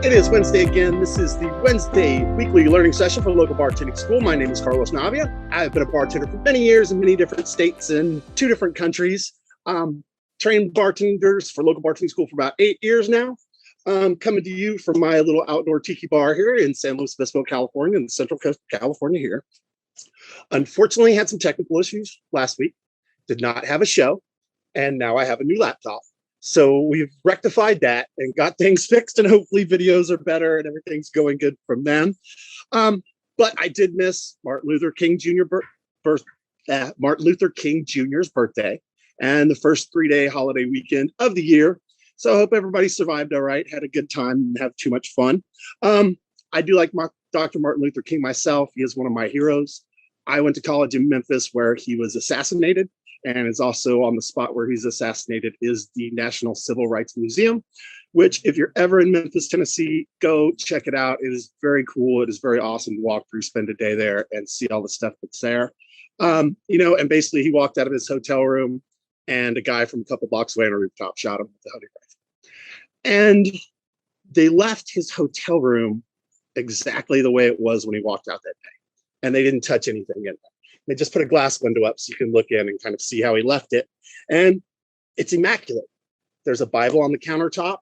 It is Wednesday again. This is the Wednesday weekly learning session for local bartending school. My name is Carlos Navia. I've been a bartender for many years in many different states and 2 different countries. Trained bartenders for local bartending school for about 8 years now. Coming to you from my little outdoor tiki bar here in San Luis Obispo, California, in the Central Coast of California here. Unfortunately, had some technical issues last week. Did not have a show, and now I have a new laptop. So we've rectified that and got things fixed, and hopefully videos are better and everything's going good from them. But I did miss Martin Luther King Jr.'s birthday and the first 3-day holiday weekend of the year. So I hope everybody survived all right, had a good time, and have too much fun. I do like Dr. Martin Luther King myself. He is one of my heroes. I went to college in Memphis where he was assassinated, and is also on the spot where he's assassinated is the National Civil Rights Museum, which if you're ever in Memphis, Tennessee, go check it out. It is very cool. It is very awesome to walk through, spend a day there and see all the stuff that's there. And basically he walked out of his hotel room and a guy from a couple blocks away on a rooftop shot him with a hunting rifle. And they left his hotel room exactly the way it was when he walked out that day. And they didn't touch anything in there. They just put a glass window up so you can look in and kind of see how he left it. And it's immaculate. There's a Bible on the countertop.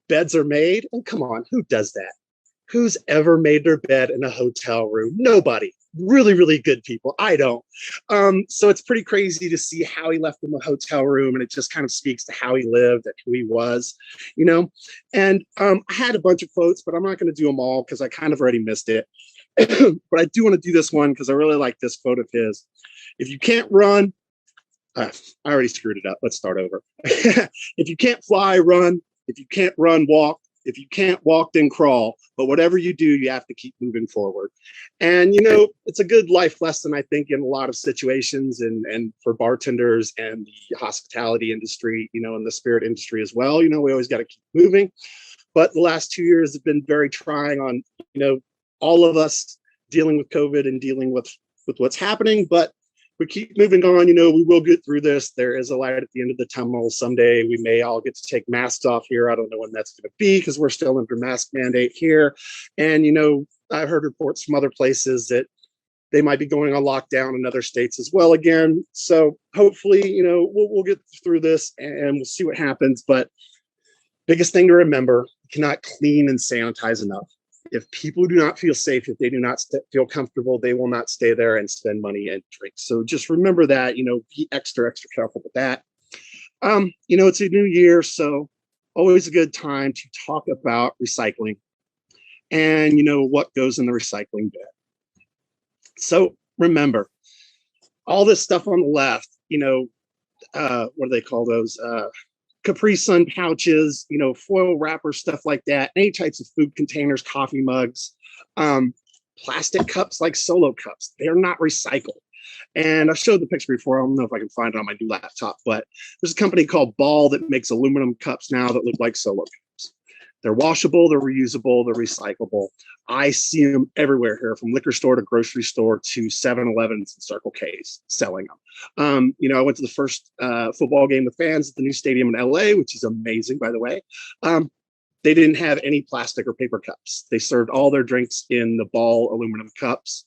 Beds are made. And come on, who does that? Who's ever made their bed in a hotel room? Nobody. Really, really good people. I don't. So it's pretty crazy to see how he left in the hotel room. And it just kind of speaks to how he lived and who he was, And I had a bunch of quotes, but I'm not going to do them all because I kind of already missed it. But I do want to do this one because I really like this quote of his. If you can't run, I already screwed it up. Let's start over. If you can't fly, run. If you can't run, walk. If you can't walk, then crawl. But whatever you do, you have to keep moving forward. And, it's a good life lesson, I think, in a lot of situations and for bartenders and the hospitality industry, and the spirit industry as well. We always got to keep moving. But the last 2 years have been very trying on, all of us dealing with COVID and dealing with what's happening, but we keep moving on. We will get through this. There is a light at the end of the tunnel. Someday we may all get to take masks off here. I don't know when that's going to be because we're still under mask mandate here. And, I've heard reports from other places that they might be going on lockdown in other states as well again. So hopefully, we'll get through this and we'll see what happens. But biggest thing to remember, you cannot clean and sanitize enough. If people do not feel safe, if they do not feel comfortable, they will not stay there and spend money and drink. So just remember that, be extra careful with that. It's a new year, so always a good time to talk about recycling and, what goes in the recycling bin. So remember, all this stuff on the left, what do they call those? Capri Sun pouches, foil wrappers, stuff like that, any types of food containers, coffee mugs, plastic cups like Solo cups. They're not recycled. And I showed the picture before. I don't know if I can find it on my new laptop, but there's a company called Ball that makes aluminum cups now that look like Solo cups. They're washable, they're reusable, they're recyclable. I see them everywhere here, from liquor store to grocery store to 7-Elevens and Circle K's selling them. I went to the first football game with fans at the new stadium in LA, which is amazing, by the way. They didn't have any plastic or paper cups. They served all their drinks in the Ball aluminum cups.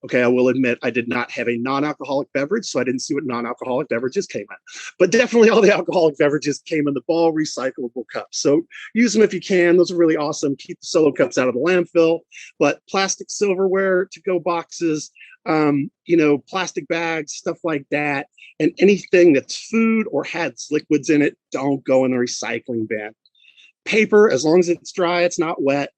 Okay, I will admit I did not have a non-alcoholic beverage, so I didn't see what non-alcoholic beverages came in. But definitely all the alcoholic beverages came in the Ball recyclable cups. So use them if you can. Those are really awesome. Keep the Solo cups out of the landfill. But plastic silverware, to-go boxes, plastic bags, stuff like that, and anything that's food or has liquids in it, don't go in the recycling bin. Paper, as long as it's dry, it's not wet.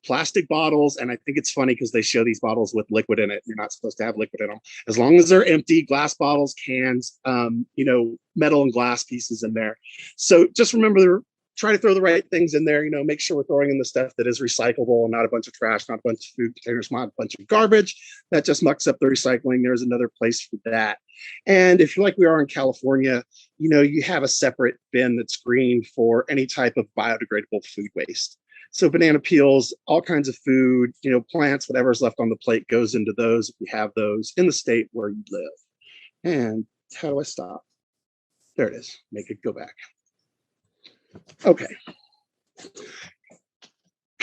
Plastic bottles, and I think it's funny because they show these bottles with liquid in it. You're not supposed to have liquid in them. As long as they're empty, glass bottles, cans, metal and glass pieces in there. So just remember, try to throw the right things in there. Make sure we're throwing in the stuff that is recyclable and not a bunch of trash, not a bunch of food containers, not a bunch of garbage. That just mucks up the recycling. There's another place for that. And if you're like we are in California, you have a separate bin that's green for any type of biodegradable food waste. So banana peels, all kinds of food, plants, whatever's left on the plate goes into those if you have those in the state where you live. And how do I stop? There it is. Make it go back. Okay.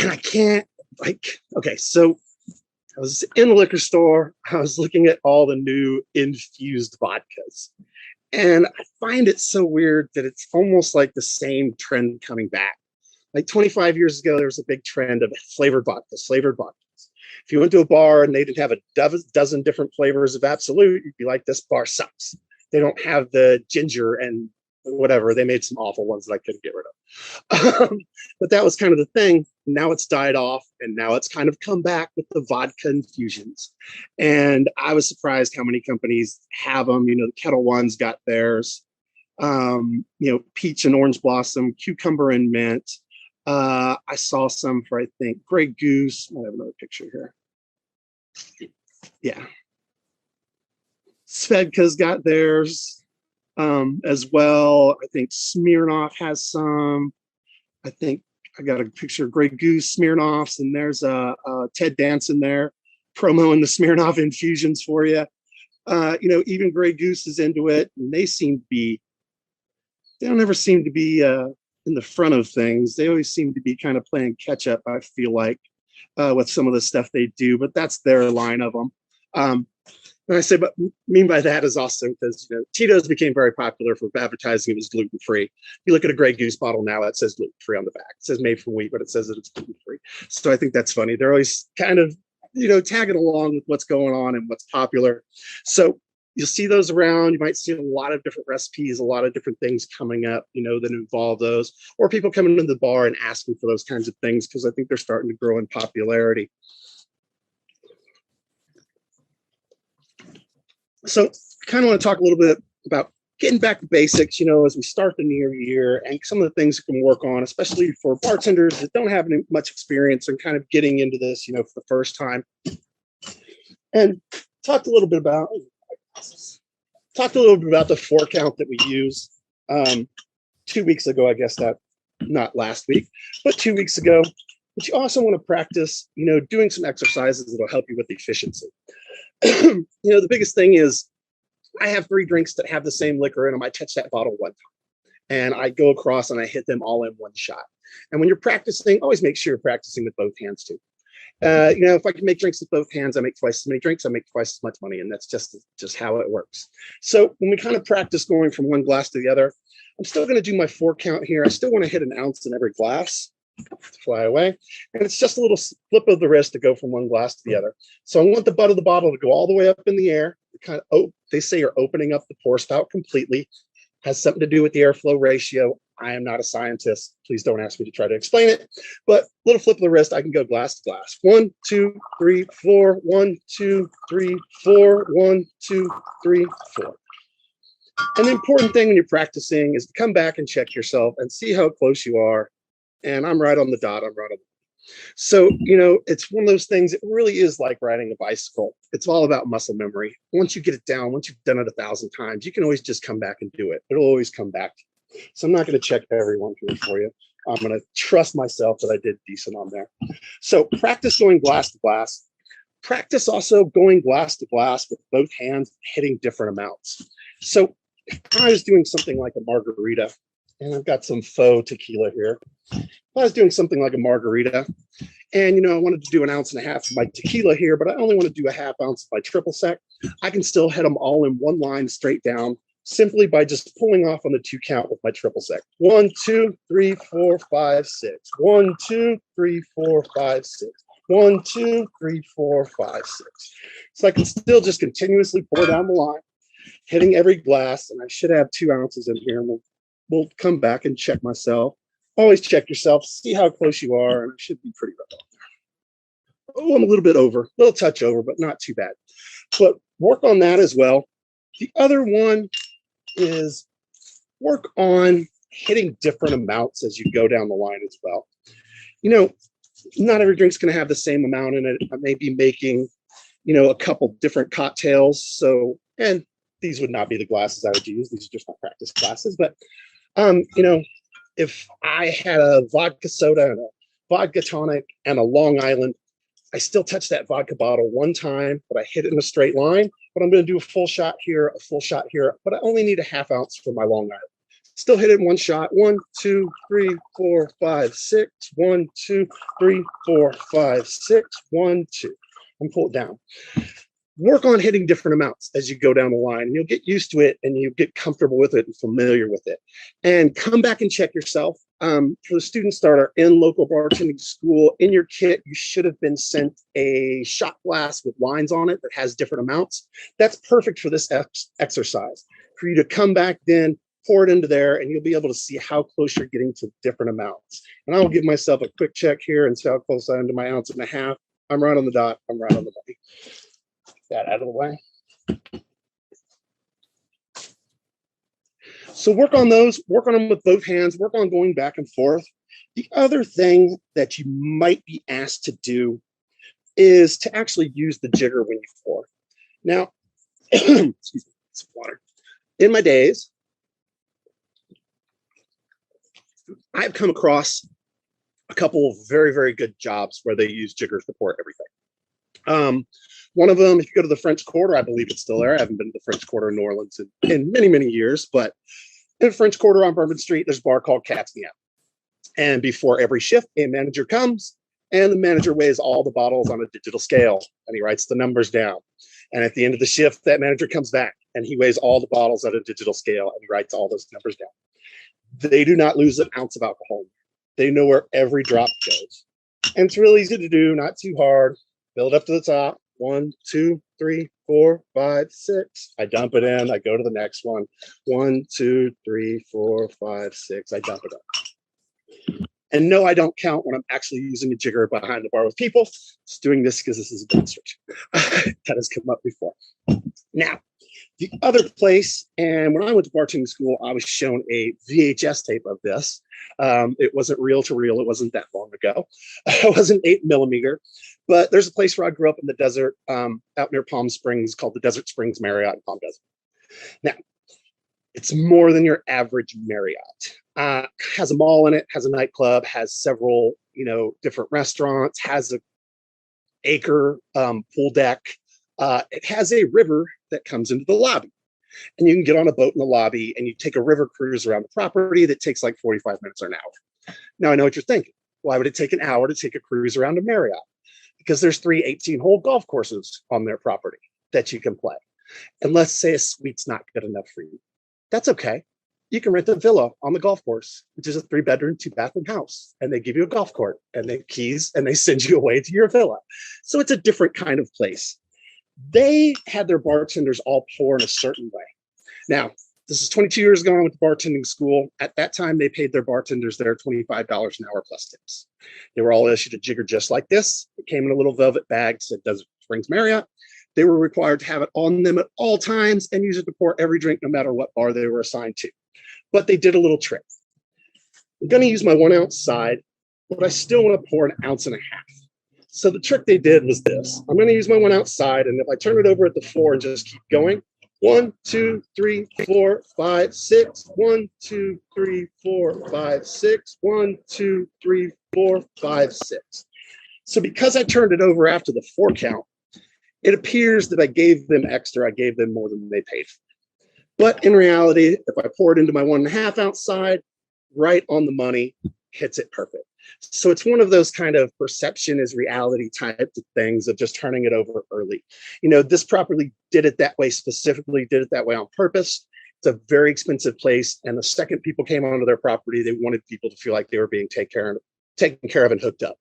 And I can't, like, okay, so I was in the liquor store. I was looking at all the new infused vodkas. And I find it so weird that it's almost like the same trend coming back. Like 25 years ago, there was a big trend of flavored vodkas, flavored vodkas. If you went to a bar and they didn't have a dozen different flavors of Absolute, you'd be like, this bar sucks. They don't have the ginger and whatever. They made some awful ones that I couldn't get rid of. But that was kind of the thing. Now it's died off, and now it's kind of come back with the vodka infusions. And I was surprised how many companies have them. You know, the Kettle One's got theirs. Peach and orange blossom, cucumber and mint. I saw some for, I think, Grey Goose. I have another picture here. Yeah. Svedka's got theirs as well. I think Smirnoff has some. I think I got a picture of Grey Goose Smirnoffs, and there's Ted Danson there promoting the Smirnoff infusions for you. Even Grey Goose is into it, and they don't ever seem to be in the front of things. They always seem to be kind of playing catch up, I feel like, with some of the stuff they do, but that's their line of them. And I say, but mean by that is also because, Tito's became very popular for advertising it was gluten-free. If you look at a Grey Goose bottle now, it says gluten-free on the back. It says made from wheat, but it says that it's gluten-free. So I think that's funny. They're always kind of, tagging along with what's going on and what's popular. So you'll see those around. You might see a lot of different recipes, a lot of different things coming up, that involve those, or people coming into the bar and asking for those kinds of things, because I think they're starting to grow in popularity. So I kind of want to talk a little bit about getting back to basics, as we start the new year, and some of the things we can work on, especially for bartenders that don't have much experience and kind of getting into this, for the first time. And talked a little bit about the 4 count that we use 2 weeks ago, I guess that, not last week, but 2 weeks ago. But you also want to practice, doing some exercises that'll help you with efficiency. The biggest thing is I have 3 drinks that have the same liquor in them. I touch that bottle one time and I go across and I hit them all in one shot. And when you're practicing, always make sure you're practicing with both hands too. If I can make drinks with both hands, I make twice as many drinks, I make twice as much money. And that's just how it works. So when we kind of practice going from one glass to the other, I'm still going to do my 4 count here. I still want to hit an ounce in every glass. Fly away. And it's just a little flip of the wrist to go from one glass to the other. So I want the butt of the bottle to go all the way up in the air. They say you're opening up the pour spout completely. Has something to do with the airflow ratio. I am not a scientist. Please don't ask me to try to explain it. But little flip of the wrist, I can go glass to glass. 1, 2, 3, 4. 1, 2, 3, 4. 1, 2, 3, 4. And the important thing when you're practicing is to come back and check yourself and see how close you are. And I'm right on the dot. So, it's one of those things. It really is like riding a bicycle. It's all about muscle memory. Once you get it down, once you've done it 1,000 times, you can always just come back and do it. It'll always come back to you. So I'm not going to check everyone here for you. I'm going to trust myself that I did decent on there. So practice going glass to glass. Practice also going glass to glass with both hands, hitting different amounts. So if I was doing something like a margarita, and I've got some faux tequila here. If I was doing something like a margarita, and I wanted to do 1.5 ounces of my tequila here, but I only want to do a 1/2 ounce of my triple sec, I can still hit them all in one line straight down, simply by just pulling off on the 2 count with my triple sec. 1, 2, 3, 4, 5, 6. 1, 2, 3, 4, 5, 6. 1, 2, 3, 4, 5, 6. So I can still just continuously pour down the line, hitting every glass, and I should have 2 ounces in here. And we'll come back and check myself. Always check yourself, see how close you are, and it should be pretty right on there. Oh, I'm a little bit over, a little touch over, but not too bad. But work on that as well. The other one is work on hitting different amounts as you go down the line as well. Not every drink's going to have the same amount in it. I may be making, a couple different cocktails. So, and these would not be the glasses I would use. These are just my practice glasses. But, if I had a vodka soda and a vodka tonic and a Long Island, I still touch that vodka bottle one time, but I hit it in a straight line. But I'm going to do a full shot here, but I only need a 1/2 ounce for my Long Island. Still hit it in one shot. 1, 2, 3, 4, 5, 6. 1, 2, 3, 4, 5, 6. 1, 2. And pull it down. Work on hitting different amounts as you go down the line. And you'll get used to it and you get comfortable with it and familiar with it. And come back and check yourself. For the student starter in local bartending school, in your kit, you should have been sent a shot glass with lines on it that has different amounts. That's perfect for this exercise. For you to come back then, pour it into there, and you'll be able to see how close you're getting to different amounts. And I'll give myself a quick check here and see how close I am to my 1.5 ounces. I'm right on the dot. I'm right on the money. That out of the way. So work on those, work on them with both hands, work on going back and forth. The other thing that you might be asked to do is to actually use the jigger when you pour. Now, excuse me, some water. In my days, I've come across a couple of very, very good jobs where they use jiggers to pour everything. One of them, if you go to the French Quarter, I believe it's still there. I haven't been to the French Quarter in New Orleans in many, many years, but in the French Quarter on Bourbon Street, there's a bar called Cat's Meow. And before every shift, a manager comes and the manager weighs all the bottles on a digital scale and he writes the numbers down. And at the end of the shift, that manager comes back and he weighs all the bottles on a digital scale and he writes all those numbers down. They do not lose an ounce of alcohol. They know where every drop goes. And it's real easy to do, not too hard. Build up to the top. 1, 2, 3, 4, 5, 6. I dump it in. I go to the next one. 1, 2, 3, 4, 5, 6. I dump it up. And no, I don't count when I'm actually using a jigger behind the bar with people. Just doing this because this is a demonstration. That has come up before. Now, the other place, and when I went to bartending school, I was shown a VHS tape of this. It wasn't reel to reel. It wasn't that long ago. It wasn't 8mm. But there's a place where I grew up in the desert out near Palm Springs called the Desert Springs Marriott in Palm Desert. Now, it's more than your average Marriott. Has a mall in it, has a nightclub, has several, different restaurants, has an acre pool deck. It has a river that comes into the lobby. And you can get on a boat in the lobby and you take a river cruise around the property that takes like 45 minutes or an hour. Now, I know what you're thinking. Why would it take an hour to take a cruise around a Marriott? Because there's 3 18-hole golf courses on their property that you can play. And let's say a suite's not good enough for you. That's okay. You can rent a villa on the golf course, which is a 3-bedroom, 2-bathroom house. And they give you a golf cart and they keys and they send you away to your villa. So it's a different kind of place. They had their bartenders all pour in a certain way. Now, this is 22 years ago. I went to bartending school. At that time, they paid their bartenders there $25 an hour plus tips. They were all issued a jigger just like this. It came in a little velvet bag, said Desert Springs Marriott. They were required to have it on them at all times and use it to pour every drink, no matter what bar they were assigned to. But they did a little trick. I'm going to use my 1 ounce side, but I still want to pour 1.5 ounces. So the trick they did was this. I'm going to use my 1 ounce side, and if I turn it over at the 4 and just keep going, 1, 2, 3, 4, 5, 6. 1, 2, 3, 4, 5, 6. 1, 2, 3, 4, 5, 6. So because I turned it over after the 4 count, it appears that I gave them extra. I gave them more than they paid for. But in reality, if I pour it into my 1.5 ounce side, right on the money, hits it perfect. So it's one of those kind of perception is reality type of things of just turning it over early. This property did it that way, specifically did it that way on purpose. It's a very expensive place. And the second people came onto their property, they wanted people to feel like they were being taken care of and hooked up.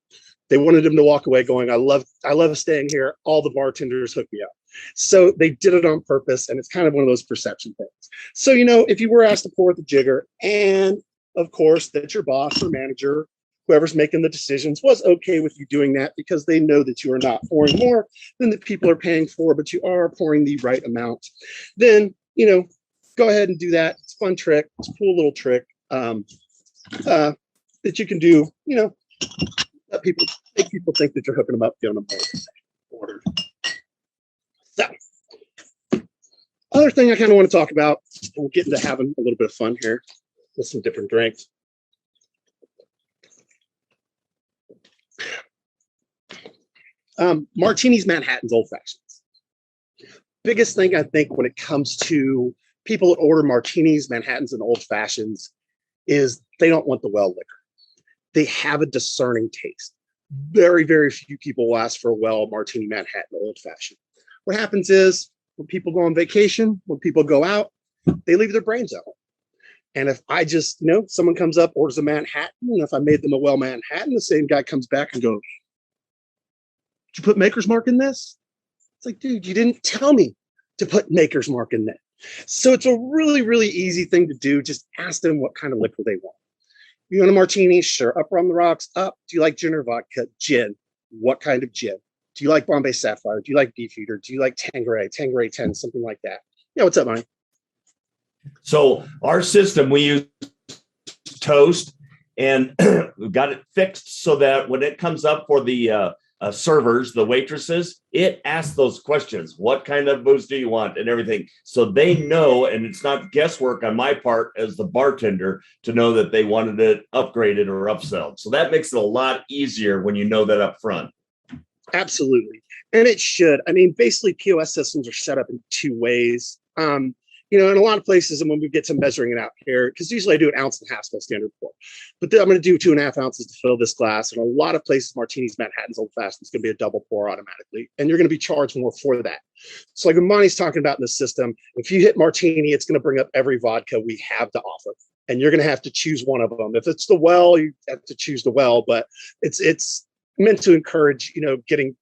They wanted them to walk away going, I love staying here. All the bartenders hook me up. So they did it on purpose. And it's kind of one of those perception things. So, if you were asked to pour the jigger, and of course that your boss or manager, whoever's making the decisions, was okay with you doing that because they know that you are not pouring more than the people are paying for, but you are pouring the right amount, then, go ahead and do that. It's a fun trick. It's a cool little trick that you can do, make people think that you're hooking them up, giving them order. So, other thing I kind of want to talk about, we'll get into having a little bit of fun here with some different drinks. Martinis, Manhattans, Old-Fashions. Biggest thing I think when it comes to people that order martinis, Manhattans, and old fashions is they don't want the well liquor. They have a discerning taste. Very, very few people will ask for a well martini, Manhattan, old fashioned. What happens is when people go on vacation, when people go out, they leave their brains out. And if I just, someone comes up, orders a Manhattan, and if I made them a well Manhattan, the same guy comes back and goes, "Did you put Maker's Mark in this?" It's like, dude, you didn't tell me to put Maker's Mark in that. So it's a really, really easy thing to do. Just ask them what kind of liquor they want. You want a martini? Sure. Up on the rocks? Up. Do you like gin or vodka? Gin. What kind of gin? Do you like Bombay Sapphire? Do you like Beefeater? Do you like Tanqueray? Tanqueray 10, something like that. Yeah, what's up, Mike? So our system, we use Toast, and we've got it fixed so that when it comes up for the servers, the waitresses, it asks those questions. What kind of booze do you want and everything? So they know, and it's not guesswork on my part as the bartender to know that they wanted it upgraded or upselled. So that makes it a lot easier when you know that up front. Absolutely. And it should. I mean, basically POS systems are set up in two ways. In a lot of places, and when we get to measuring it out here, because usually I do an ounce and a half, my standard pour. But I'm going to do 2.5 ounces to fill this glass. And a lot of places, martinis, Manhattans, old fashions, it's going to be a double pour automatically. And you're going to be charged more for that. So like when Monty's talking about in the system, if you hit martini, it's going to bring up every vodka we have to offer. And you're going to have to choose one of them. If it's the well, you have to choose the well. But it's meant to encourage, getting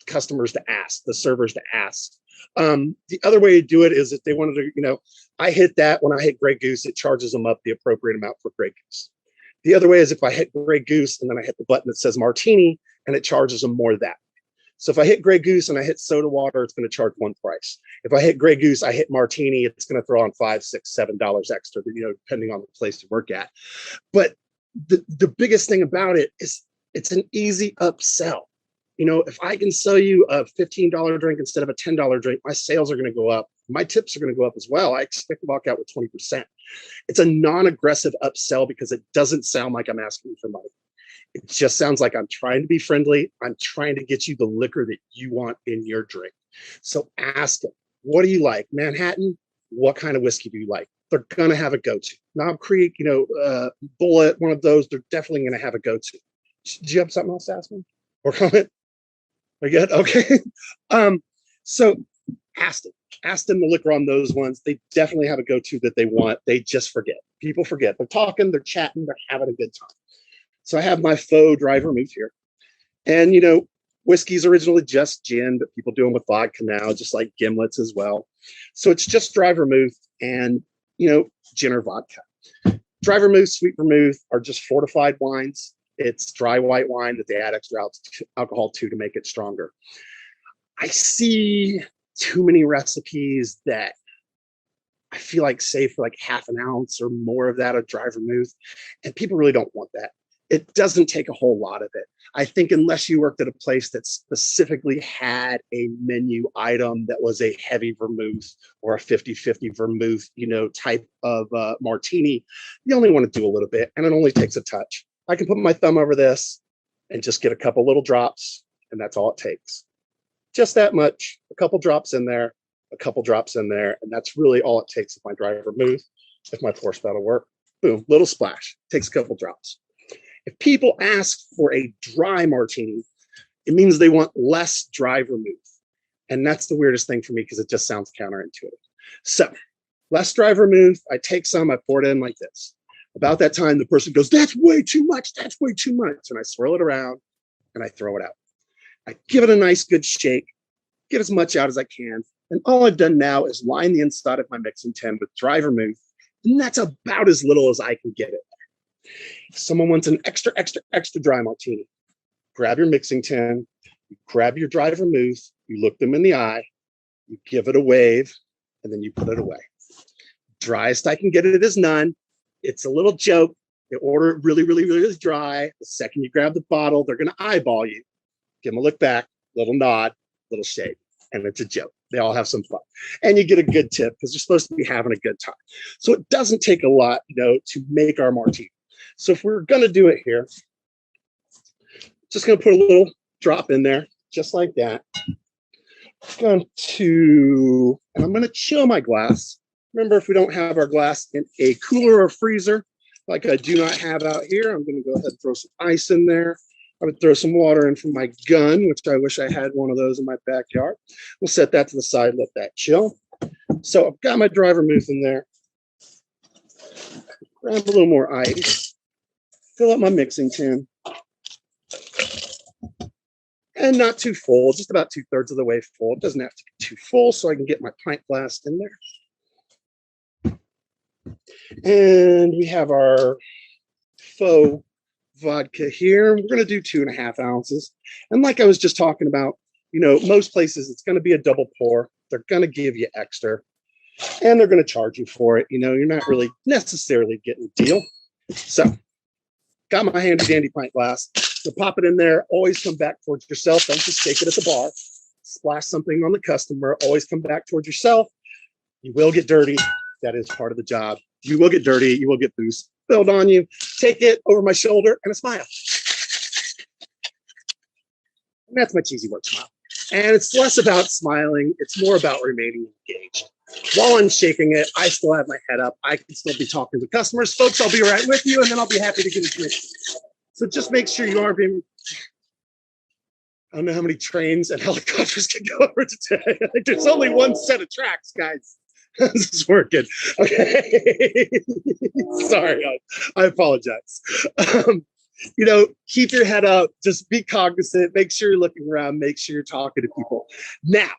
customers to ask, the servers to ask. The other way to do it is if they wanted to, I hit that when I hit Grey Goose, it charges them up the appropriate amount for Grey Goose. The other way is if I hit Grey Goose and then I hit the button that says Martini and it charges them more that way. So if I hit Grey Goose and I hit soda water, it's going to charge one price. If I hit Grey Goose, I hit Martini, it's going to throw on $5, $6, $7 extra, depending on the place you work at. But the biggest thing about it is it's an easy upsell. If I can sell you a $15 drink instead of a $10 drink, my sales are going to go up. My tips are going to go up as well. I expect to walk out with 20%. It's a non-aggressive upsell because it doesn't sound like I'm asking for money. It just sounds like I'm trying to be friendly. I'm trying to get you the liquor that you want in your drink. So ask them, what do you like? Manhattan? What kind of whiskey do you like? They're going to have a go-to. Knob Creek, Bullet, one of those, they're definitely going to have a go-to. Do you have something else to ask me or comment? Are you good? Okay. So ask them the liquor on those ones. They definitely have a go-to that they want. They just forget. People forget. They're talking, they're chatting, they're having a good time. So I have my faux dry vermouth here. And, whiskey's originally just gin, but people do them with vodka now, just like gimlets as well. So it's just dry vermouth and, gin or vodka. Dry vermouth, sweet vermouth are just fortified wines. It's dry white wine that they add extra alcohol to make it stronger. I see too many recipes that I feel like say for like half an ounce or more of that of dry vermouth, and people really don't want that. It doesn't take a whole lot of it. I think unless you worked at a place that specifically had a menu item that was a heavy vermouth or a 50-50 vermouth, type of martini, you only want to do a little bit, and it only takes a touch. I can put my thumb over this and just get a couple little drops, and that's all it takes. Just that much, a couple drops in there, a couple drops in there, and that's really all it takes. If my dry vermouth, if my pour spout will work, boom, little splash, takes a couple drops. If people ask for a dry martini, it means they want less dry vermouth. And that's the weirdest thing for me because it just sounds counterintuitive. So less dry vermouth, I take some, I pour it in like this. About that time, the person goes, "That's way too much. That's way too much." And I swirl it around and I throw it out. I give it a nice good shake, get as much out as I can. And all I've done now is line the inside of my mixing tin with dry vermouth. And that's about as little as I can get it. If someone wants an extra, extra, extra dry martini, grab your mixing tin, you grab your dry vermouth, you look them in the eye, you give it a wave, and then you put it away. Driest I can get it is none. It's a little joke. They order it really, really, really dry. The second you grab the bottle, they're going to eyeball you. Give them a look back, little nod, little shake, and it's a joke. They all have some fun. And you get a good tip because they're supposed to be having a good time. So it doesn't take a lot, to make our martini. So if we're going to do it here, just going to put a little drop in there, just like that. And I'm going to chill my glass. Remember, if we don't have our glass in a cooler or freezer, like I do not have out here, I'm going to go ahead and throw some ice in there. I would throw some water in from my gun, which I wish I had one of those in my backyard. We'll set that to the side, let that chill. So I've got my dry vermouth in there. Grab a little more ice. Fill up my mixing tin. And not too full, just about 2/3 of the way full. It doesn't have to be too full, so I can get my pint glass in there. And we have our faux vodka here. We're going to do 2.5 ounces. And like I was just talking about, you know, most places it's going to be a double pour. They're going to give you extra, and they're going to charge you for it. You know, you're not really necessarily getting a deal. So, got my handy dandy pint glass. So pop it in there. Always come back towards yourself. Don't just take it at the bar. Splash something on the customer. Always come back towards yourself. You will get dirty. That is part of the job. You will get dirty. You will get booze spilled on you. Take it over my shoulder and a smile. And that's my cheesy work smile. And it's less about smiling. It's more about remaining engaged. While I'm shaking it, I still have my head up. I can still be talking to customers. Folks, I'll be right with you, and then I'll be happy to get a drink. So just make sure you are being, I don't know how many trains and helicopters can go over today. There's only one set of tracks, guys. This is working. Okay. Sorry, I apologize. You know, keep your head up. Just be cognizant. Make sure you're looking around. Make sure you're talking to people. Now,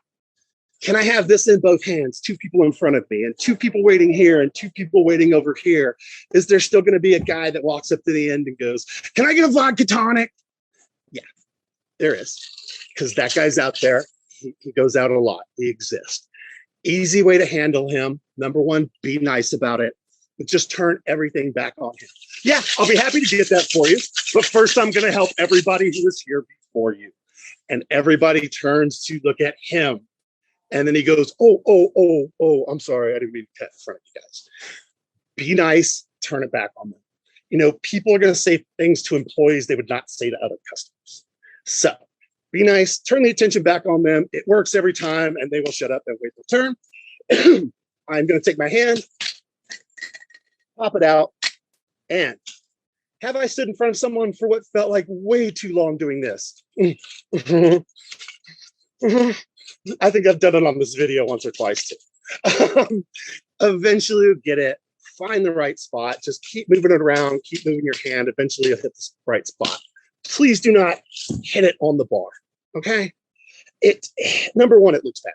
can I have this in both hands? 2 people in front of me and 2 people waiting here and 2 people waiting over here. Is there still going to be a guy that walks up to the end and goes, can I get a vodka tonic? Yeah, there is. Because that guy's out there. He goes out a lot. He exists. Easy way to handle him. Number 1, be nice about it. But just turn everything back on him. Yeah, I'll be happy to get that for you. But first, I'm going to help everybody who was here before you. And everybody turns to look at him. And then he goes, oh, I'm sorry. I didn't mean to cut in front of you guys. Be nice, turn it back on them. You know, people are going to say things to employees they would not say to other customers. So be nice, turn the attention back on them. It works every time, and they will shut up and wait their turn. I'm going to take my hand, pop it out, and have I stood in front of someone for what felt like way too long doing this? I think I've done it on this video once or twice too. Eventually you'll get it. Find the right spot. Just keep moving it around. Keep moving your hand. Eventually you'll hit the right spot. Please do not hit it on the bar. Okay? Number 1, it looks bad.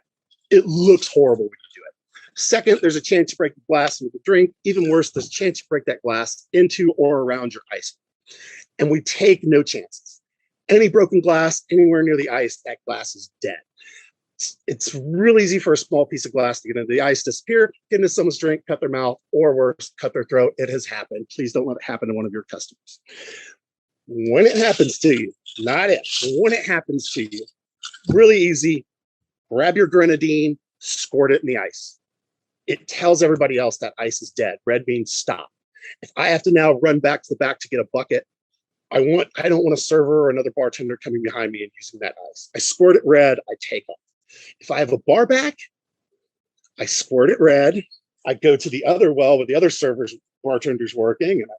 It looks horrible when you do it. Second, there's a chance you break the glass with the drink. Even worse, there's a chance you break that glass into or around your ice. And we take no chances. Any broken glass anywhere near the ice, that glass is dead. It's real easy for a small piece of glass to get into the ice, disappear, get into someone's drink, cut their mouth, or worse, cut their throat. It has happened. Please don't let it happen to one of your customers. When it happens to you, not if, when it happens to you, really easy. Grab your grenadine, squirt it in the ice. It tells everybody else that ice is dead. Red means stop. If I have to now run back to the back to get a bucket, I don't want a server or another bartender coming behind me and using that ice. I squirt it red, I take off. If I have a bar back, I squirt it red. I go to the other well with the other bartenders working, and I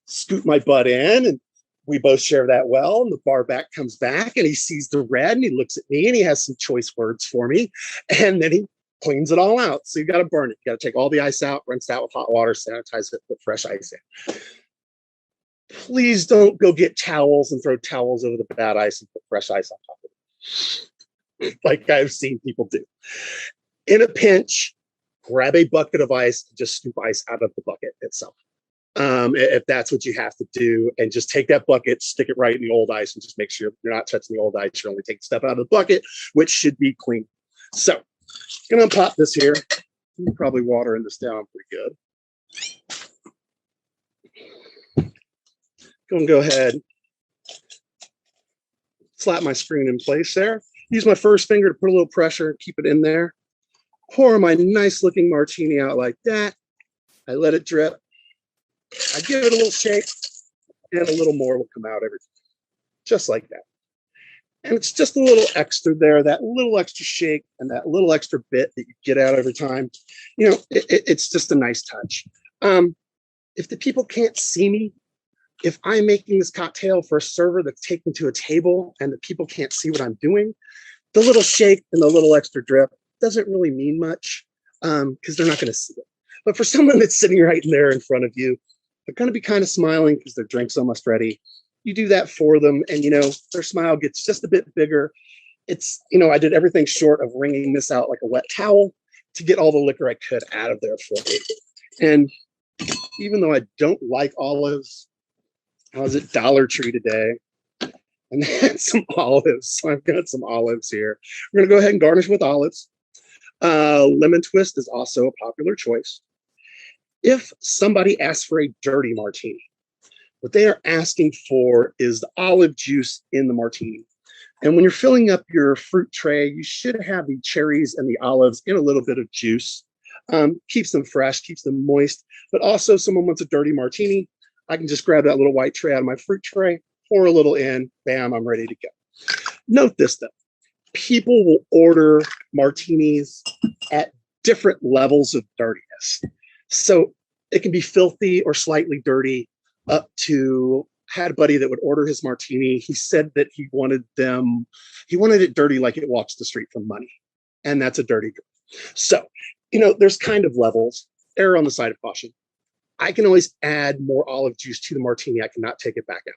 scoot my butt in, and we both share that well. And the bar back comes back, and he sees the red, and he looks at me, and he has some choice words for me, and then he cleans it all out. So you got to burn it. You got to take all the ice out, rinse it out with hot water, sanitize it, put fresh ice in. Please don't go get towels and throw towels over the bad ice and put fresh ice on top of it, like I've seen people do. In a pinch, grab a bucket of ice, just scoop ice out of the bucket itself. If that's what you have to do, and just take that bucket, stick it right in the old ice, and just make sure you're not touching the old ice. You're only taking stuff out of the bucket, which should be clean. So, I'm gonna pop this here. I'm probably watering this down pretty good. Go ahead, slap my screen in place there. Use my first finger to put a little pressure and keep it in there. Pour my nice looking martini out like that. I let it drip. I give it a little shake, and a little more will come out just like that. And it's just a little extra there, that little extra shake and that little extra bit that you get out every time. It's just a nice touch. If the people can't see me, if I'm making this cocktail for a server that's taken to a table and the people can't see what I'm doing, the little shake and the little extra drip doesn't really mean much because they're not going to see it. But for someone that's sitting right there in front of you, they're going to be kind of smiling because their drink's almost ready. You do that for them, and their smile gets just a bit bigger. It's I did everything short of wringing this out like a wet towel to get all the liquor I could out of there for me. And even though I don't like olives, I was at Dollar Tree today and they had some olives. So I've got some olives here. We're gonna go ahead and garnish with olives. Lemon twist is also a popular choice. If somebody asks for a dirty martini, what they are asking for is the olive juice in the martini. And when you're filling up your fruit tray, you should have the cherries and the olives in a little bit of juice. Keeps them fresh, keeps them moist. But also, someone wants a dirty martini, I can just grab that little white tray out of my fruit tray, pour a little in, bam, I'm ready to go. Note this though, people will order martinis at different levels of dirtiness. So it can be filthy or slightly dirty, up to, had a buddy that would order his martini. He said that he wanted it dirty like it walks the street from money. And that's a dirty girl. So, there's kind of levels. Err on the side of caution. I can always add more olive juice to the martini. I cannot take it back out.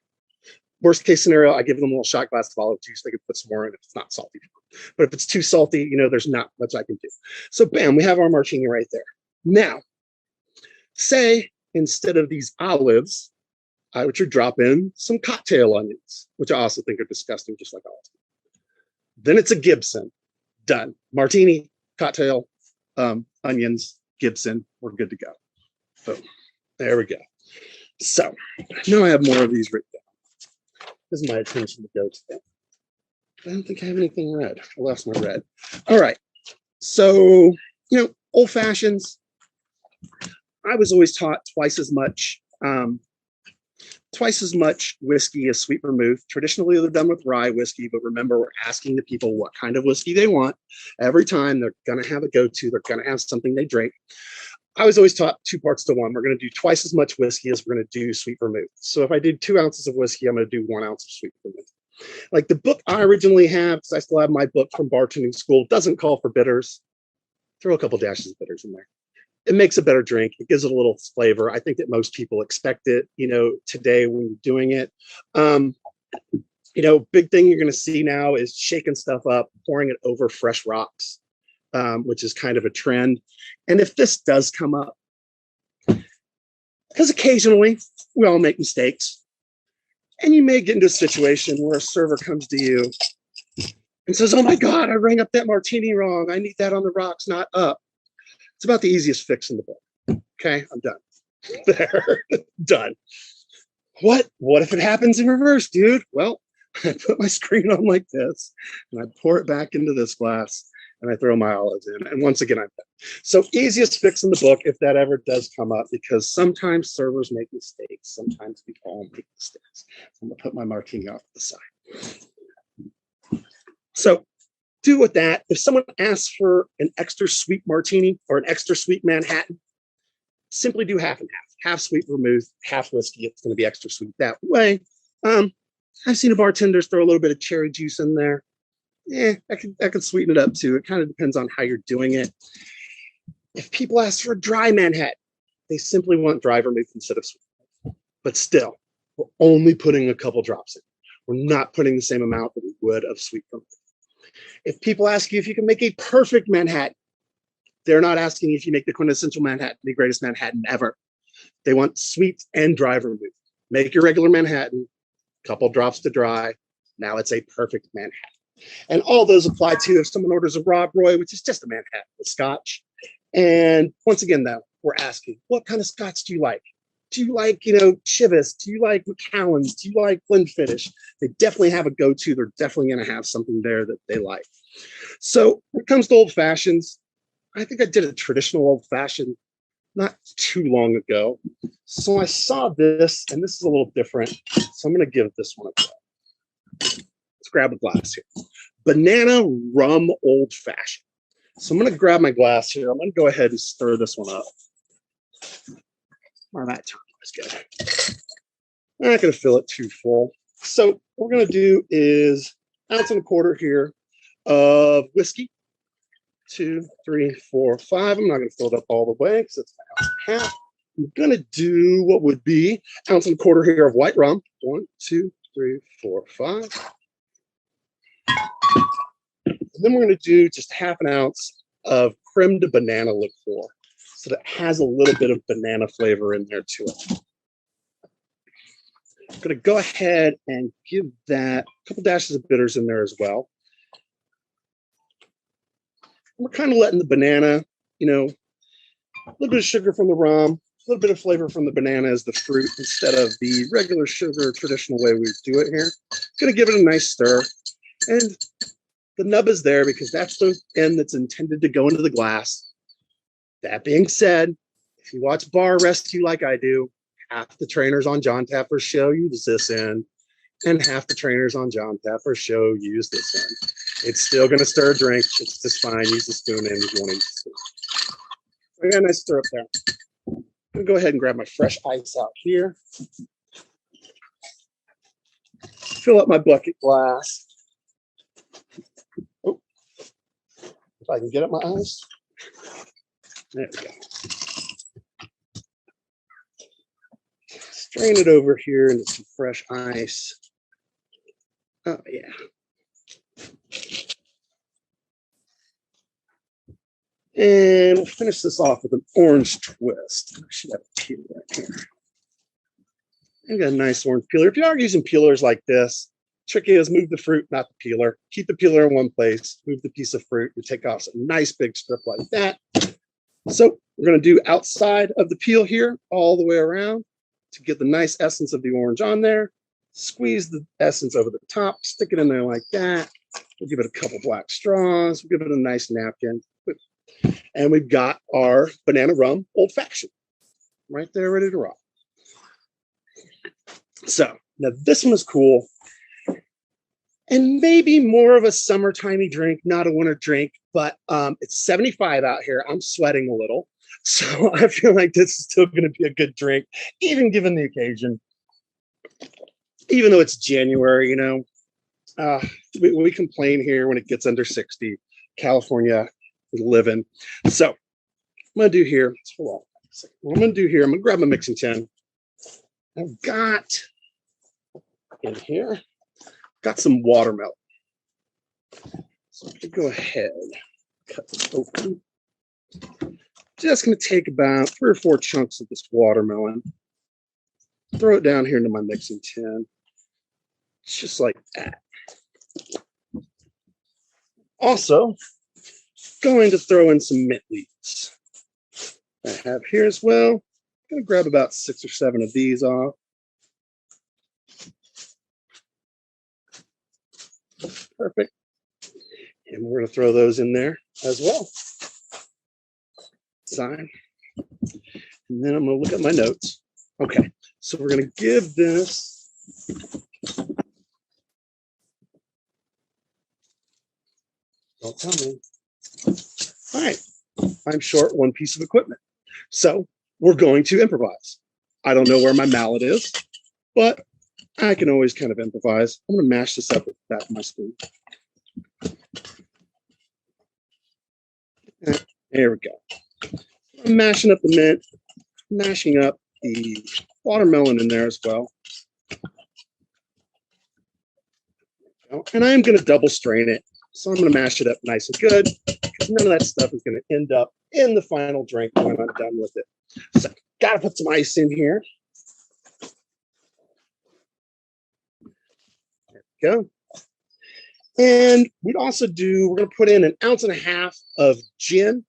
Worst case scenario, I give them a little shot glass of olive juice. They can put some more in if it's not salty. But if it's too salty, there's not much I can do. So bam, we have our martini right there. Now, say instead of these olives, I would drop in some cocktail onions, which I also think are disgusting, just like olives. Then it's a Gibson. Done. Martini, cocktail, onions, Gibson. We're good to go. Boom. There we go. So now I have more of these written down. This is my attention to go to. I don't think I have anything red. I lost my red. All right. So, old fashions. I was always taught twice as much whiskey as sweet vermouth. Traditionally, they're done with rye whiskey, but remember, we're asking the people what kind of whiskey they want. Every time they're going to have a go-to, they're going to have something they drink. I was always taught 2 parts to 1. We're going to do twice as much whiskey as we're going to do sweet vermouth. So if I did 2 ounces of whiskey, I'm going to do 1 ounce of sweet vermouth. Like the book I originally have, because I still have my book from bartending school, doesn't call for bitters. Throw a couple dashes of bitters in there. It makes a better drink. It gives it a little flavor. I think that most people expect it, today when you're doing it. Big thing you're going to see now is shaking stuff up, pouring it over fresh rocks, which is kind of a trend. And if this does come up, because occasionally we all make mistakes, and you may get into a situation where a server comes to you and says, "Oh my God, I rang up that martini wrong. I need that on the rocks, not up." It's about the easiest fix in the book. Okay, I'm done. There, done. What if it happens in reverse, dude? Well, I put my screen on like this, and I pour it back into this glass, and I throw my olives in. And once again, I'm done. So easiest fix in the book if that ever does come up, because sometimes servers make mistakes. Sometimes we all make mistakes. So I'm gonna put my martini off to the side. So do with that. If someone asks for an extra sweet martini or an extra sweet Manhattan, simply do half and half. Half sweet vermouth, half whiskey. It's going to be extra sweet that way. I've seen a bartender throw a little bit of cherry juice in there. I could sweeten it up too. It kind of depends on how you're doing it. If people ask for a dry Manhattan, they simply want dry vermouth instead of sweet. But still, we're only putting a couple drops in. We're not putting the same amount that we would of sweet vermouth. If people ask you if you can make a perfect Manhattan, they're not asking if you make the quintessential Manhattan, the greatest Manhattan ever. They want sweet and dry vermouth. Make your regular Manhattan, couple drops to dry. Now it's a perfect Manhattan. And all those apply to if someone orders a Rob Roy, which is just a Manhattan with scotch. And once again, though, we're asking, what kind of scotch do you like? Do you like, Chivas? Do you like Macallan's? Do you like Glenfiddich? They definitely have a go-to. They're definitely going to have something there that they like. So when it comes to old fashions, I think I did a traditional old fashioned not too long ago. So I saw this, and this is a little different. So I'm going to give this one a go. It's let's grab a glass here. Banana Rum Old-Fashioned. So I'm going to grab my glass here. I'm going to go ahead and stir this one up. Or that time was good. I'm not going to fill it too full. So what we're going to do is 1.25 ounces here of whiskey. 2, 3, 4, 5. I'm not going to fill it up all the way because it's 1.5 ounces. I'm going to do what would be 1.25 ounces here of white rum. 1, 2, 3, 4, 5. And then we're going to do just 1/2 ounce of creme de banana liqueur. So that has a little bit of banana flavor in there to it. I'm going to go ahead and give that a couple dashes of bitters in there as well. We're kind of letting the banana, a little bit of sugar from the rum, a little bit of flavor from the banana as the fruit instead of the regular sugar traditional way we do it here. Going to give it a nice stir. And the nub is there because that's the end that's intended to go into the glass. That being said, if you watch Bar Rescue like I do, half the trainers on John Taffer's show use this end, and half the trainers on John Taffer's show use this end. It's still going to stir a drink. It's just fine. Use the spoon end if you want to use the spoon. I got a nice stir up there. I'm going to go ahead and grab my fresh ice out here. Fill up my bucket glass. Oh, if I can get up my ice. There we go. Strain it over here into some fresh ice. Oh, yeah. And we'll finish this off with an orange twist. I should have a peel right here. I got a nice orange peeler. If you are using peelers like this, trick is move the fruit, not the peeler. Keep the peeler in one place, move the piece of fruit, and take off a nice big strip like that. So we're going to do outside of the peel here, all the way around to get the nice essence of the orange on there. Squeeze the essence over the top, stick it in there like that. We'll give it a couple black straws. We'll give it a nice napkin. And we've got our banana rum old-fashioned right there ready to rock. So now this one is cool. And maybe more of a summertimey drink, not a winter drink, but it's 75 out here. I'm sweating a little. So I feel like this is still going to be a good drink, even given the occasion. Even though it's January, we complain here when it gets under 60. California, we live in. So I'm going to do here, hold on. What I'm going to do here, I'm going to grab my mixing tin. I've got in here, got some watermelon. So I'm going to go ahead, cut this open. Just going to take about 3 or 4 chunks of this watermelon, throw it down here into my mixing tin, just like that. Also, going to throw in some mint leaves. I have here as well. I'm going to grab about 6 or 7 of these off. Perfect. And we're going to throw those in there as well. Sign. And then I'm going to look at my notes. Okay, so we're going to give this don't tell me. All right, I'm short 1 piece of equipment. So we're going to improvise. I don't know where my mallet is, but I can always kind of improvise. I'm going to mash this up with the back of my spoon. There we go. I'm mashing up the mint, mashing up the watermelon in there as well. And I'm going to double strain it. So I'm going to mash it up nice and good because none of that stuff is going to end up in the final drink when I'm done with it. So got to put some ice in here. There we go. And we're going to put in 1.5 ounces of gin.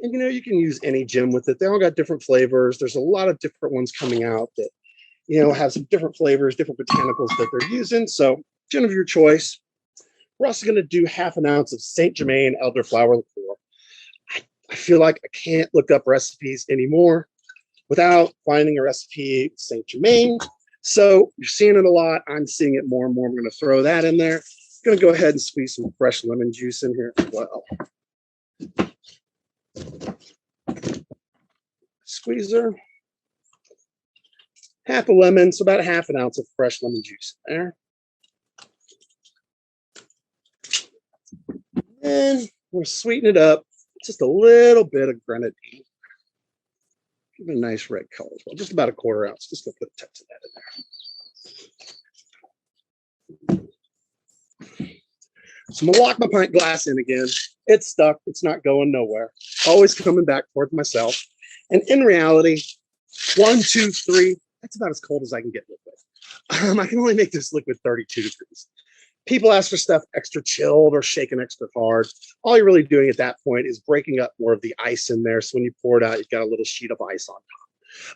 And, you can use any gin with it. They all got different flavors. There's a lot of different ones coming out that, have some different flavors, different botanicals that they're using. So gin of your choice. We're also going to do 1/2 ounce of Saint Germain elderflower liqueur. I feel like I can't look up recipes anymore without finding a recipe with Saint Germain. So you're seeing it a lot. I'm seeing it more and more. We're going to throw that in there. going to go ahead and squeeze some fresh lemon juice in here as well. Squeezer. Half a lemon, so about a half an ounce of fresh lemon juice there. And we'll sweeten it up. Just a little bit of grenadine. Give it a nice red color as well. Just about a quarter ounce. Just gonna put a touch of that in there. So I'm gonna lock my pint glass in again. It's stuck. It's not going nowhere. Always coming back towards myself. And in reality, 1, 2, 3. That's about as cold as I can get liquid. I can only make this liquid 32 degrees. People ask for stuff extra chilled or shaken extra hard. All you're really doing at that point is breaking up more of the ice in there. So when you pour it out, you've got a little sheet of ice on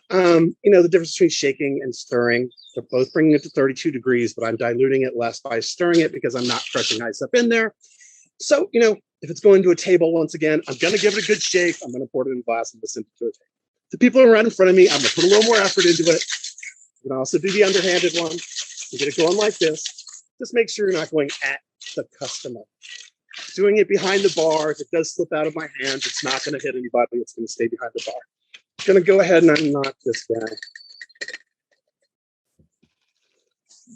top. The difference between shaking and stirring, they're both bringing it to 32 degrees, but I'm diluting it less by stirring it because I'm not crushing ice up in there. So, if it's going to a table, once again, I'm going to give it a good shake. I'm going to pour it in a glass and listen to it. The people who are right in front of me, I'm going to put a little more effort into it. You can also do the underhanded one. You get it going like this. Just make sure you're not going at the customer. Doing it behind the bar, if it does slip out of my hands, it's not going to hit anybody. It's going to stay behind the bar. I'm going to go ahead and unknock this guy.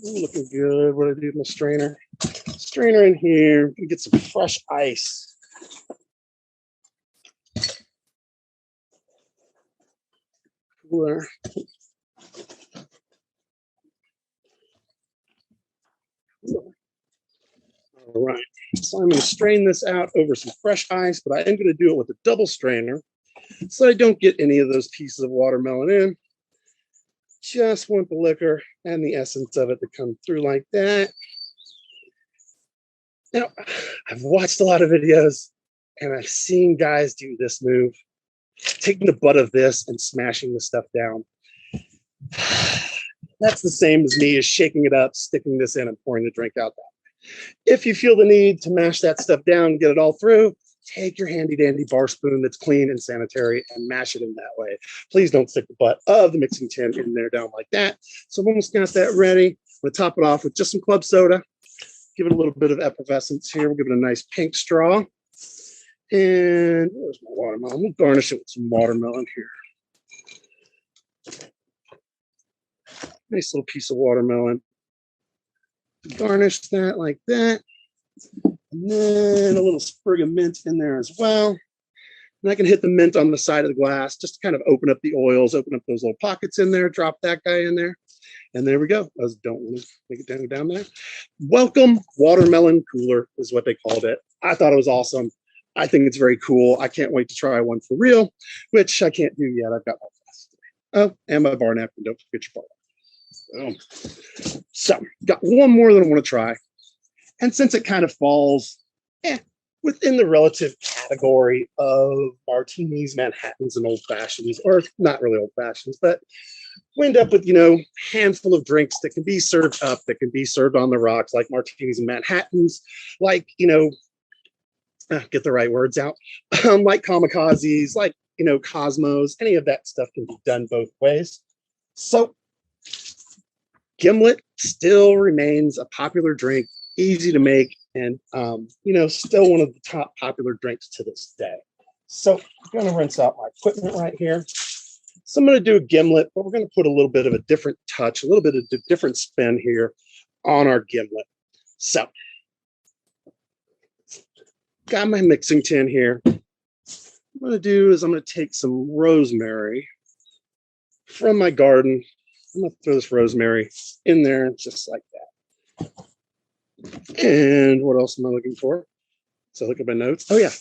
Ooh, looking good. What do I do with my strainer? Strainer in here. Get some fresh ice. Cooler. All right, so I'm going to strain this out over some fresh ice, but I am going to do it with a double strainer so I don't get any of those pieces of watermelon in. Just want the liquor and the essence of it to come through like that. Now, I've watched a lot of videos and I've seen guys do this move, taking the butt of this and smashing the stuff down. That's the same as me, is shaking it up, sticking this in and pouring the drink out that way. If you feel the need to mash that stuff down, get it all through, take your handy dandy bar spoon that's clean and sanitary and mash it in that way. Please don't stick the butt of the mixing tin in there down like that. So I've almost got that ready. I'm going to top it off with just some club soda. Give it a little bit of effervescence here. We'll give it a nice pink straw. And where's my watermelon? We'll garnish it with some watermelon here. Nice little piece of watermelon. Garnish that like that. And then a little sprig of mint in there as well. And I can hit the mint on the side of the glass just to kind of open up the oils, open up those little pockets in there, drop that guy in there. And there we go. I don't want to make it down there. Welcome watermelon cooler is what they called it. I thought it was awesome. I think it's very cool. I can't wait to try one for real, which I can't do yet. I've got my glass today. Oh, and my bar napkin. Don't forget your bar. So, got one more that I want to try. And since it kind of falls within the relative category of martinis, Manhattans, and old fashions, or not really old fashions, but we end up with, handful of drinks that can be served up, that can be served on the rocks, like martinis and Manhattans, like, get the right words out, like kamikazes, like, Cosmos, any of that stuff can be done both ways. So, gimlet still remains a popular drink, easy to make, and still one of the top popular drinks to this day. So I'm going to rinse out my equipment right here. So I'm going to do a gimlet, but we're going to put a little bit of a different touch, a little bit of a different spin here on our gimlet. So got my mixing tin here. What I'm going to do is I'm going to take some rosemary from my garden. I'm going to throw this rosemary in there just like that. And what else am I looking for? So look at my notes. Oh, yeah.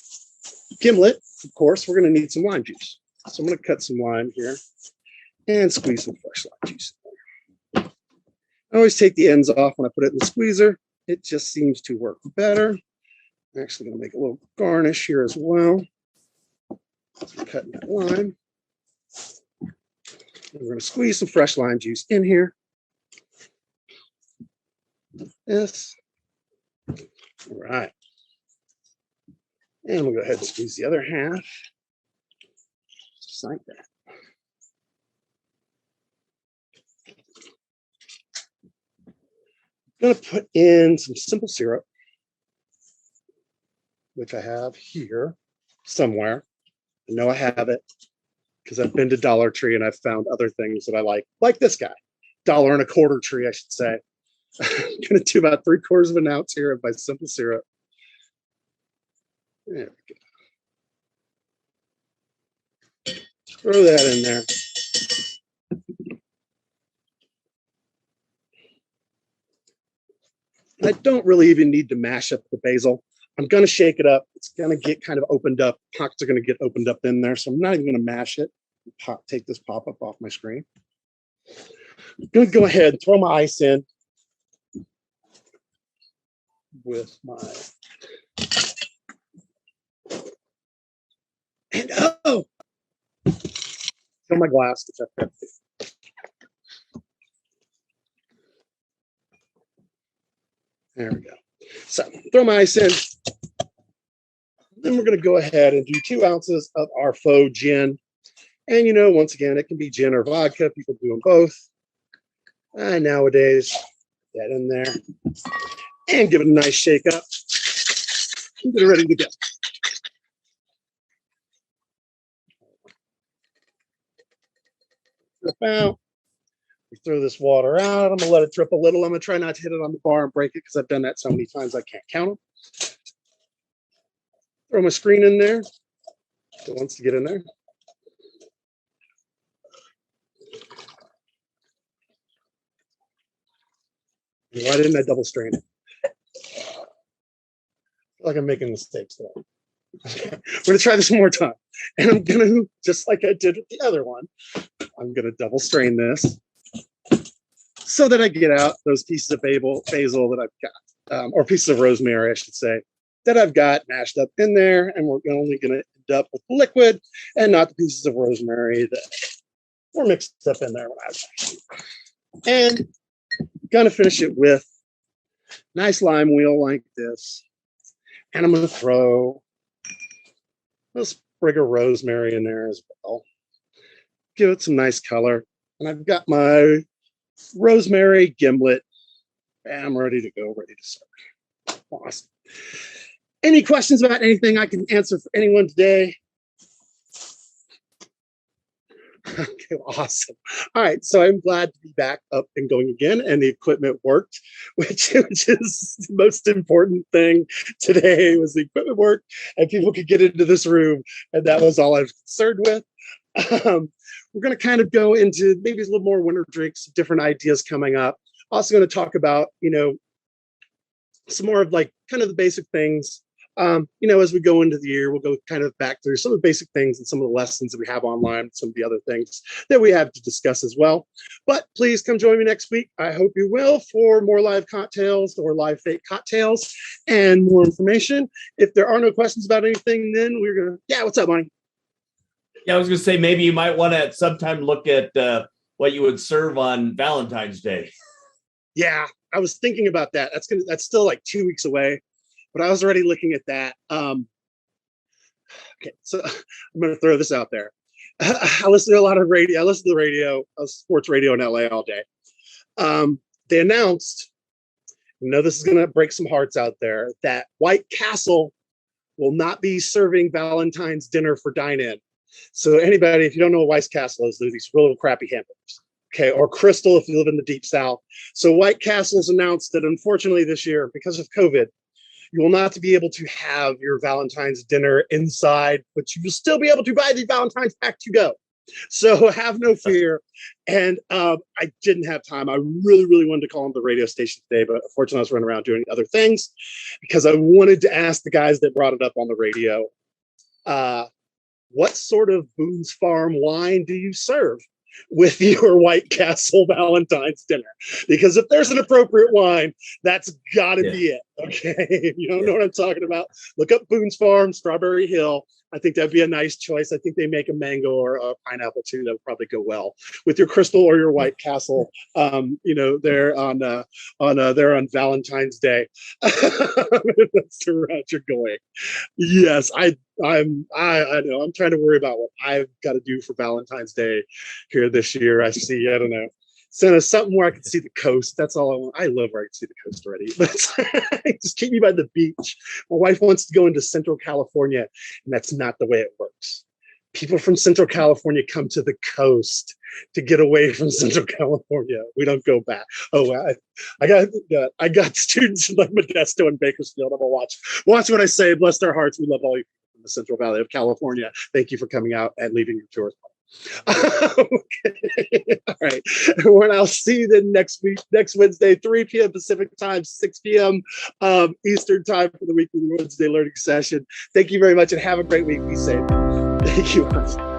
Gimlet, of course, we're going to need some lime juice. So I'm going to cut some lime here and squeeze some fresh lime juice. I always take the ends off when I put it in the squeezer. It just seems to work better. I'm actually going to make a little garnish here as well. Cutting that lime. We're going to squeeze some fresh lime juice in here. Yes. All right. And we'll go ahead and squeeze the other half. Just like that. I'm going to put in some simple syrup. which I have here somewhere. I know I have it because I've been to Dollar Tree and I've found other things that I like this guy. $1.25 tree, I should say. I'm going to do about 3/4 of an ounce here of my simple syrup. There we go. Throw that in there. I don't really even need to mash up the basil. I'm going to shake it up. It's going to get kind of opened up. Pockets are going to get opened up in there. So I'm not even going to mash it. Take this pop-up off my screen. I'm going to go ahead and throw my ice in with my... And oh! Fill my glass. There we go. So throw my ice in. Then we're going to go ahead and do 2 ounces of our faux gin. And, once again, it can be gin or vodka. People do them both. And nowadays, get in there and give it a nice shake up. And get it ready to go. About. We throw this water out. I'm going to let it drip a little. I'm going to try not to hit it on the bar and break it because I've done that so many times I can't count them. Throw my screen in there. It wants to get in there. Why didn't I double strain it? I feel like I'm making mistakes today. We're going to try this one more time. And I'm going to, just like I did with the other one, I'm going to double strain this so that I get out those pieces of basil that I've got, or pieces of rosemary, I should say, that I've got mashed up in there. And we're only going to end up with liquid and not the pieces of rosemary that were mixed up in there when I was actually. And gonna finish it with nice lime wheel like this. And I'm gonna throw a sprig of rosemary in there as well. Give it some nice color. And I've got my rosemary gimlet. And I'm ready to go, ready to serve. Awesome. Any questions about anything I can answer for anyone today? Okay, awesome. All right, so I'm glad to be back up and going again, and the equipment worked, which is the most important thing today. Was the equipment worked, and people could get into this room, and that was all I was concerned with. We're going to kind of go into maybe a little more winter drinks, different ideas coming up. Also going to talk about, some more of kind of the basic things. As we go into the year, we'll go kind of back through some of the basic things and some of the lessons that we have online, some of the other things that we have to discuss as well. But please come join me next week. I hope you will, for more live cocktails or live fake cocktails and more information. If there are no questions about anything, then we're going to, what's up, Monty? Yeah, I was going to say, maybe you might want to at some time look at what you would serve on Valentine's Day. Yeah, I was thinking about that. That's still like 2 weeks away. But I was already looking at that. Okay, so I'm going to throw this out there. I listen to a lot of radio. I listen to the radio, sports radio in LA all day. They announced, this is going to break some hearts out there, that White Castle will not be serving Valentine's dinner for dine-in. So anybody, if you don't know what White Castle is, they're these little crappy hamburgers. Okay, or Crystal if you live in the deep south. So White Castle's announced that unfortunately this year, because of COVID, you will not be able to have your Valentine's dinner inside, but you will still be able to buy the Valentine's pack to go. So have no fear. And I didn't have time. I really, really wanted to call on the radio station today, but unfortunately I was running around doing other things because I wanted to ask the guys that brought it up on the radio, what sort of Boone's Farm wine do you serve with your White Castle Valentine's dinner? Because if there's an appropriate wine, that's got to be it. Okay. If you don't know what I'm talking about, look up Boone's Farm, Strawberry Hill. I think that'd be a nice choice. I think they make a mango or a pineapple too. That would probably go well with your Crystal or your White Castle. They're on Valentine's Day. That's the route you're going. Yes, I know. I'm trying to worry about what I've got to do for Valentine's Day here this year. I don't know. send us something where I can see the coast. That's all I want. I love where I can see the coast already, but just keep me by the beach. My wife wants to go into Central California, and that's not the way it works. People from Central California come to the coast to get away from Central California. We don't go back. Oh, I got students in like Modesto and Bakersfield. I'm gonna watch what I say. Bless their hearts. We love all you from the Central Valley of California. Thank you for coming out and leaving your tours. Okay. All right. Well, I'll see you then next Wednesday, 3 p.m. Pacific time, 6 p.m. Eastern time for the weekly Wednesday learning session. Thank you very much and have a great week. Be safe. Thank you.